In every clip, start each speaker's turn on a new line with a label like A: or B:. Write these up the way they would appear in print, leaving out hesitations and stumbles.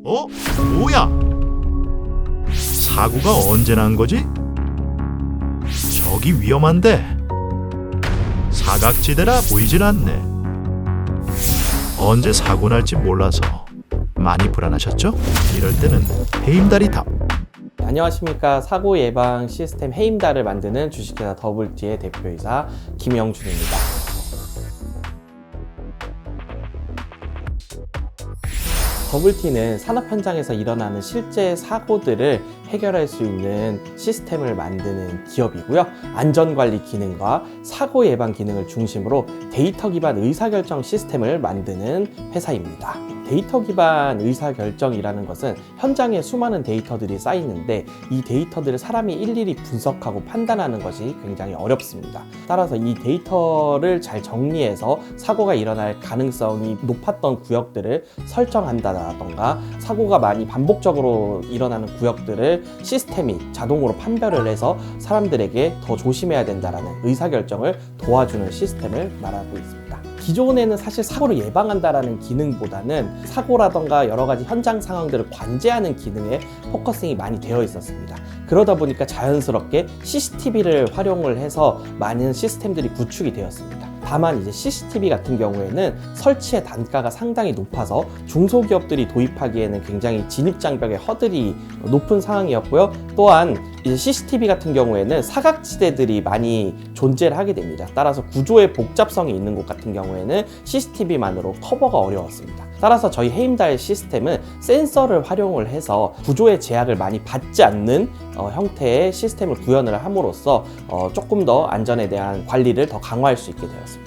A: 어? 뭐야? 사고가 언제 난 거지? 저기 위험한데. 사각지대라 보이질 않네. 언제 사고 날지 몰라서 많이 불안하셨죠? 이럴 때는 헤임달이 답.
B: 안녕하십니까. 사고 예방 시스템 헤임달을 만드는 주식회사 더블티의 대표이사 김영준입니다. 더블티는 산업 현장에서 일어나는 실제 사고들을 해결할 수 있는 시스템을 만드는 기업이고요. 안전관리 기능과 사고 예방 기능을 중심으로 데이터 기반 의사결정 시스템을 만드는 회사입니다. 데이터 기반 의사결정이라는 것은 현장에 수많은 데이터들이 쌓이는데 이 데이터들을 사람이 일일이 분석하고 판단하는 것이 굉장히 어렵습니다. 따라서 이 데이터를 잘 정리해서 사고가 일어날 가능성이 높았던 구역들을 설정한다던가 사고가 많이 반복적으로 일어나는 구역들을 시스템이 자동으로 판별을 해서 사람들에게 더 조심해야 된다는 의사결정을 도와주는 시스템을 말하고 있습니다. 기존에는 사실 사고를 예방한다라는 기능보다는 사고라던가 여러 가지 현장 상황들을 관제하는 기능에 포커싱이 많이 되어 있었습니다. 그러다 보니까 자연스럽게 CCTV를 활용을 해서 많은 시스템들이 구축이 되었습니다. 다만 이제 CCTV 같은 경우에는 설치의 단가가 상당히 높아서 중소기업들이 도입하기에는 굉장히 진입장벽의 허들이 높은 상황이었고요. 또한 이제 CCTV 같은 경우에는 사각지대들이 많이 존재를 하게 됩니다. 따라서 구조의 복잡성이 있는 곳 같은 경우에는 CCTV만으로 커버가 어려웠습니다. 따라서 저희 헤임달 시스템은 센서를 활용을 해서 구조의 제약을 많이 받지 않는 형태의 시스템을 구현을 함으로써 조금 더 안전에 대한 관리를 더 강화할 수 있게 되었습니다.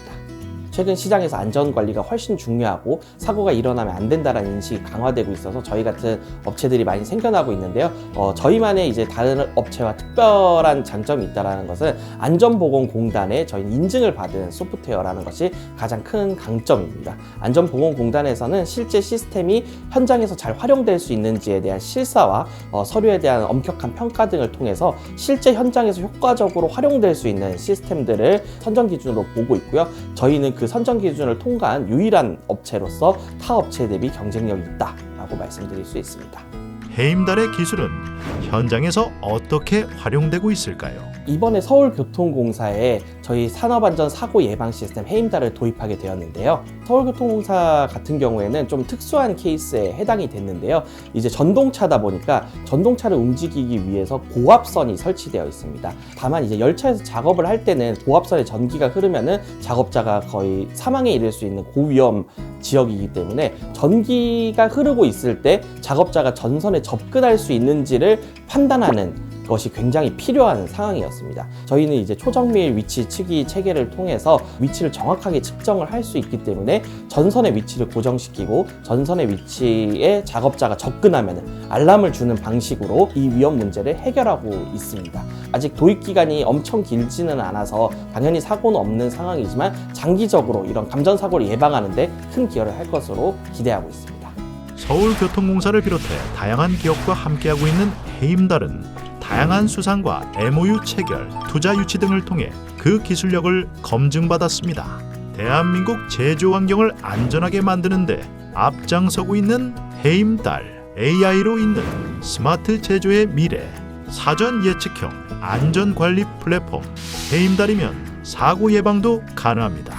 B: 최근 시장에서 안전관리가 훨씬 중요하고 사고가 일어나면 안 된다는 인식이 강화되고 있어서 저희 같은 업체들이 많이 생겨나고 있는데요. 저희만의 이제 다른 업체와 특별한 장점이 있다는 것은 안전보건공단에 저희는 인증을 받은 소프트웨어라는 것이 가장 큰 강점입니다. 안전보건공단에서는 실제 시스템이 현장에서 잘 활용될 수 있는지에 대한 실사와 서류에 대한 엄격한 평가 등을 통해서 실제 현장에서 효과적으로 활용될 수 있는 시스템들을 선정 기준으로 보고 있고요. 저희는 그 선정 기준을 통과한 유일한 업체로서 타 업체 대비 경쟁력이 있다라고 말씀드릴 수 있습니다.
A: 헤임달의 기술은 현장에서 어떻게 활용되고 있을까요?
B: 이번에 서울교통공사에 저희 산업안전 사고 예방 시스템 헤임달을 도입하게 되었는데요. 서울교통공사 같은 경우에는 좀 특수한 케이스에 해당이 됐는데요. 이제 전동차다 보니까 전동차를 움직이기 위해서 고압선이 설치되어 있습니다. 다만 이제 열차에서 작업을 할 때는 고압선에 전기가 흐르면은 작업자가 거의 사망에 이를 수 있는 고위험 지역이기 때문에 전기가 흐르고 있을 때 작업자가 전선에 접근할 수 있는지를 판단하는 것이 굉장히 필요한 상황이었습니다. 저희는 이제 초정밀 위치 측이 체계를 통해서 위치를 정확하게 측정을 할 수 있기 때문에 전선의 위치를 고정시키고 전선의 위치에 작업자가 접근하면 알람을 주는 방식으로 이 위험 문제를 해결하고 있습니다. 아직 도입 기간이 엄청 길지는 않아서 당연히 사고는 없는 상황이지만 장기적으로 이런 감전 사고를 예방하는 데 큰 기여를 할 것으로 기대하고 있습니다.
A: 서울교통공사를 비롯해 다양한 기업과 함께하고 있는 헤임달은 다양한 수상과 MOU 체결, 투자 유치 등을 통해 그 기술력을 검증받았습니다. 대한민국 제조 환경을 안전하게 만드는데 앞장서고 있는 헤임달, AI로 잇는 스마트 제조의 미래, 사전 예측형 안전관리 플랫폼 헤임달이면 사고 예방도 가능합니다.